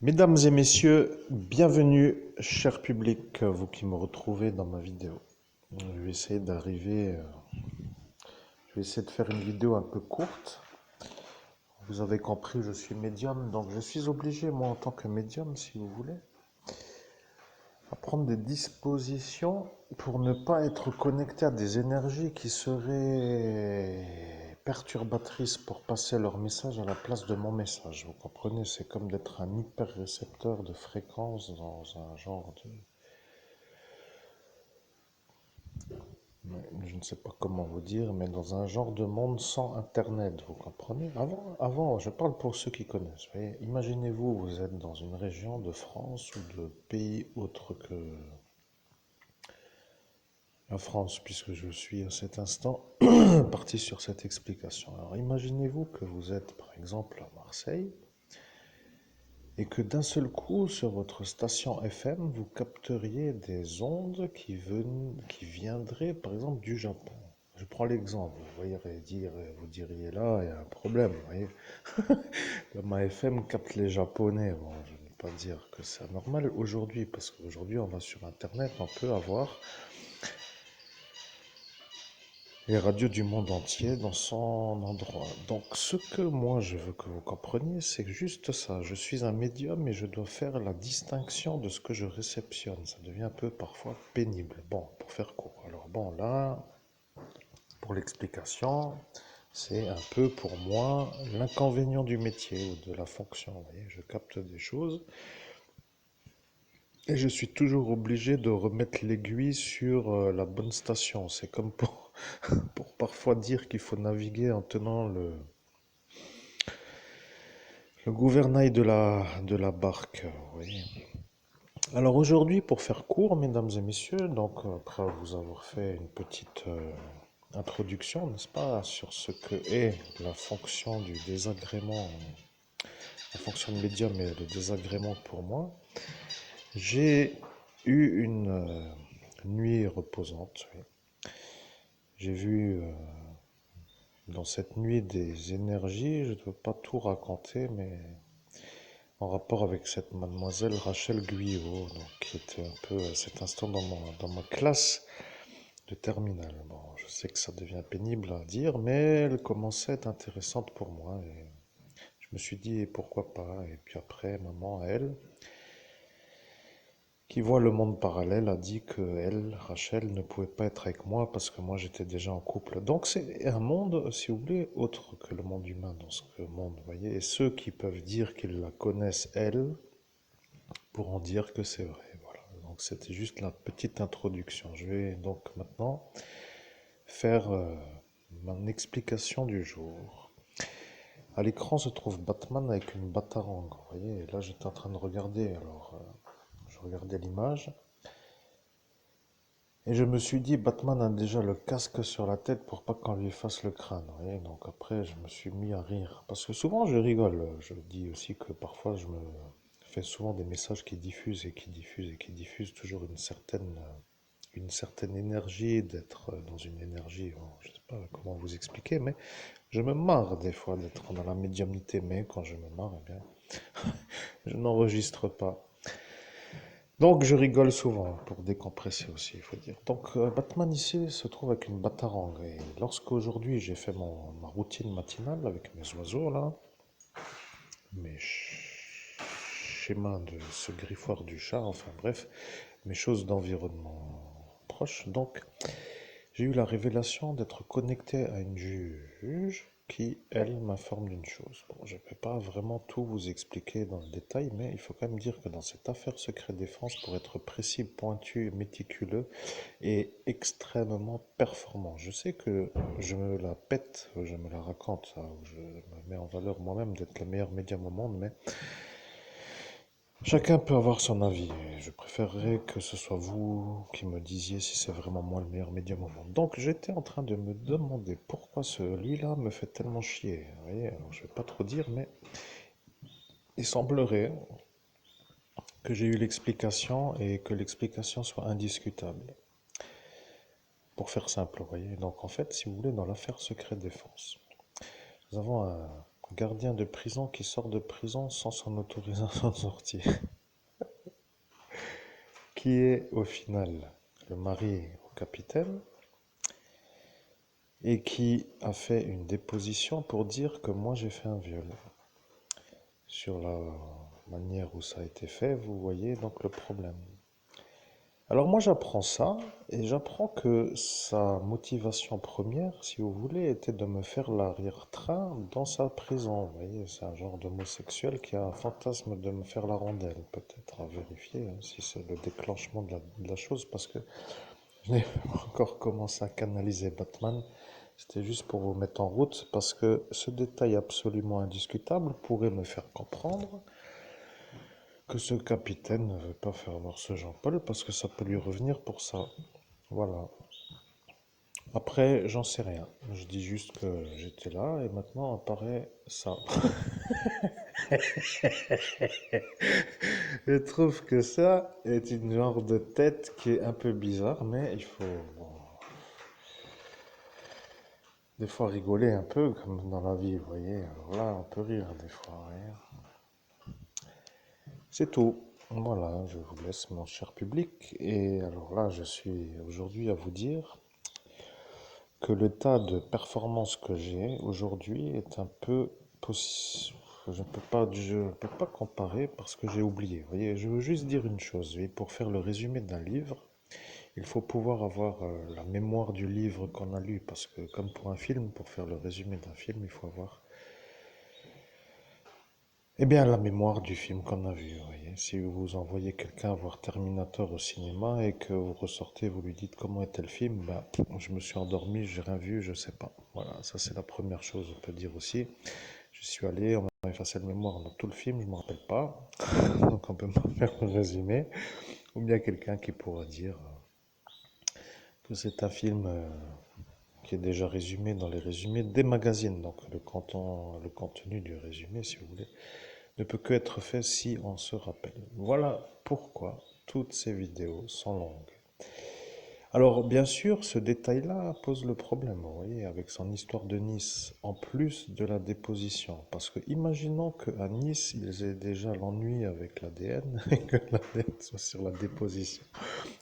Mesdames et messieurs, bienvenue, cher public, vous qui me retrouvez dans ma vidéo. Je vais essayer je vais essayer de faire une vidéo un peu courte. Vous avez compris, je suis médium, donc je suis obligé, moi, en tant que médium, si vous voulez, à prendre des dispositions pour ne pas être connecté à des énergies qui seraient perturbatrices pour passer leur message à la place de mon message. Vous comprenez, c'est comme d'être un hyper-récepteur de fréquences dans un genre de... Je ne sais pas comment vous dire, mais dans un genre de monde sans Internet, vous comprenez? Je parle pour ceux qui connaissent. Vous voyez, imaginez-vous, vous êtes dans une région de France ou de pays autre que la France, puisque je suis à cet instant parti sur cette explication. Alors imaginez-vous que vous êtes par exemple à Marseille et que d'un seul coup, sur votre station FM, vous capteriez des ondes qui viendraient par exemple du Japon. Je prends l'exemple, vous diriez là, il y a un problème, vous voyez. Ma FM capte les Japonais. Bon, je ne vais pas dire que c'est anormal aujourd'hui, parce qu'aujourd'hui, on va sur Internet, on peut avoir les radios du monde entier dans son endroit. Donc ce que moi je veux que vous compreniez, c'est juste ça. Je suis un médium et je dois faire la distinction de ce que je réceptionne. Ça devient un peu parfois pénible. Bon, pour faire court. Alors bon, là, pour l'explication, c'est un peu pour moi l'inconvénient du métier ou de la fonction. Vous voyez, je capte des choses et je suis toujours obligé de remettre l'aiguille sur la bonne station. C'est comme pour parfois dire qu'il faut naviguer en tenant le gouvernail de la barque. Vous voyez. Alors aujourd'hui, pour faire court, mesdames et messieurs, donc après vous avoir fait une petite introduction, n'est-ce pas, sur ce que est la fonction du désagrément, la fonction de médium et le désagrément pour moi, j'ai eu une nuit reposante. Oui. J'ai vu dans cette nuit des énergies, je ne veux pas tout raconter, mais en rapport avec cette mademoiselle Rachel Guyot, donc, qui était un peu à cet instant dans ma classe de terminale. Bon, je sais que ça devient pénible à dire, mais elle commençait à être intéressante pour moi, et je me suis dit, pourquoi pas. Et puis après, maman, elle, qui voit le monde parallèle, a dit que elle, Rachel, ne pouvait pas être avec moi parce que moi j'étais déjà en couple. Donc c'est un monde, si vous voulez, autre que le monde humain dans ce monde, vous voyez. Et ceux qui peuvent dire qu'ils la connaissent, elle, pourront dire que c'est vrai. Voilà. Donc c'était juste la petite introduction. Je vais donc maintenant faire mon explication du jour. À l'écran se trouve Batman avec une batarang, vous voyez. Et là j'étais en train de regarder, alors je regardais l'image. Et je me suis dit, Batman a déjà le casque sur la tête pour pas qu'on lui fasse le crâne. Vous voyez. Donc après, je me suis mis à rire. Parce que souvent, je rigole. Je dis aussi que parfois, je me fais souvent des messages qui diffusent et qui diffusent et qui diffusent toujours une certaine énergie, d'être dans une énergie. Bon, je ne sais pas comment vous expliquer, mais je me marre des fois d'être dans la médiumnité. Mais quand je me marre, eh bien, je n'enregistre pas. Donc je rigole souvent pour décompresser aussi, il faut dire. Donc Batman ici se trouve avec une batarang. Et lorsqu'aujourd'hui j'ai fait ma routine matinale avec mes oiseaux là, schémas de ce griffoir du chat, enfin bref, mes choses d'environnement proche. Donc j'ai eu la révélation d'être connecté à une juge qui, elle, m'informe d'une chose. Bon, je ne peux pas vraiment tout vous expliquer dans le détail, mais il faut quand même dire que dans cette affaire secret défense, pour être précis, pointu, méticuleux et extrêmement performant. Je sais que je me la pète, je me la raconte, ça, où je me mets en valeur moi-même d'être le meilleur médium au monde, mais chacun peut avoir son avis. Et je préférerais que ce soit vous qui me disiez si c'est vraiment moi le meilleur médium au monde. Donc j'étais en train de me demander pourquoi celui-là me fait tellement chier. Vous voyez, alors je vais pas trop dire, mais il semblerait que j'ai eu l'explication et que l'explication soit indiscutable. Pour faire simple, vous voyez. Donc en fait, si vous voulez, dans l'affaire secret défense, nous avons un gardien de prison qui sort de prison sans son autorisation de sortie, qui est au final le mari au capitaine et qui a fait une déposition pour dire que moi j'ai fait un viol. Sur la manière où ça a été fait, vous voyez donc le problème. Alors moi j'apprends ça et j'apprends que sa motivation première, si vous voulez, était de me faire l'arrière-train dans sa prison. Vous voyez, c'est un genre d'homosexuel qui a un fantasme de me faire la rondelle. Peut-être à vérifier si c'est le déclenchement de la chose parce que je n'ai pas encore commencé à canaliser Batman. C'était juste pour vous mettre en route parce que ce détail absolument indiscutable pourrait me faire comprendre que ce capitaine ne veut pas faire voir ce Jean-Paul parce que ça peut lui revenir pour ça. Voilà. Après, j'en sais rien. Je dis juste que j'étais là et maintenant apparaît ça. Je trouve que ça est une genre de tête qui est un peu bizarre, mais il faut bon, des fois rigoler un peu comme dans la vie, vous voyez. Alors là, on peut rire des fois. Vous voyez. C'est tout. Voilà, je vous laisse mon cher public. Et alors là, je suis aujourd'hui à vous dire que le tas de performances que j'ai aujourd'hui est un peu possible. Je ne peux pas comparer parce que j'ai oublié. Vous voyez, je veux juste dire une chose. Oui, pour faire le résumé d'un livre, il faut pouvoir avoir la mémoire du livre qu'on a lu. Parce que comme pour un film, pour faire le résumé d'un film, il faut avoir eh bien, la mémoire du film qu'on a vu, vous voyez. Si vous envoyez quelqu'un voir Terminator au cinéma et que vous ressortez, vous lui dites comment était le film, ben, je me suis endormi, j'ai rien vu, je sais pas. Voilà, ça c'est la première chose, on peut dire aussi. Je suis allé, on m'a effacé la mémoire dans tout le film, je ne me rappelle pas. Donc on peut me faire un résumé. Ou bien quelqu'un qui pourra dire que c'est un film qui est déjà résumé dans les résumés des magazines. Donc le contenu du résumé, si vous voulez, ne peut que être fait si on se rappelle. Voilà pourquoi toutes ces vidéos sont longues. Alors bien sûr, ce détail-là pose le problème, vous voyez, avec son histoire de Nice, en plus de la déposition. Parce que imaginons qu'à Nice, ils aient déjà l'ennui avec l'ADN et que l'ADN soit sur la déposition.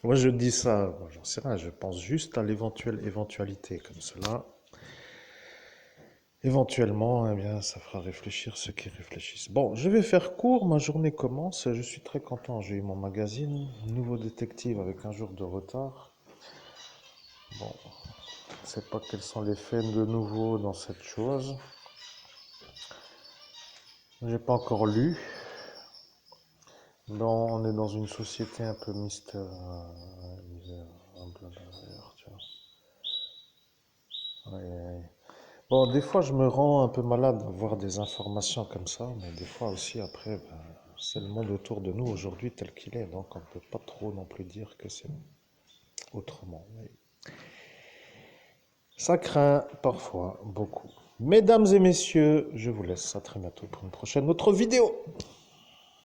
Moi je dis ça, moi, j'en sais rien, je pense juste à l'éventuelle éventualité comme cela. Éventuellement, eh bien, ça fera réfléchir ceux qui réfléchissent. Bon, je vais faire court, ma journée commence, je suis très content, j'ai eu mon magazine, nouveau détective avec un jour de retard. Bon, je ne sais pas quels sont les faits de nouveau dans cette chose. J'ai pas encore lu. Bon, on est dans une société un peu mystère. Ouais, ouais. Bon, des fois, je me rends un peu malade à voir des informations comme ça, mais des fois aussi, après, ben, c'est le monde autour de nous aujourd'hui tel qu'il est, donc on ne peut pas trop non plus dire que c'est autrement. Mais ça craint parfois beaucoup. Mesdames et messieurs, je vous laisse à très bientôt pour une prochaine autre vidéo.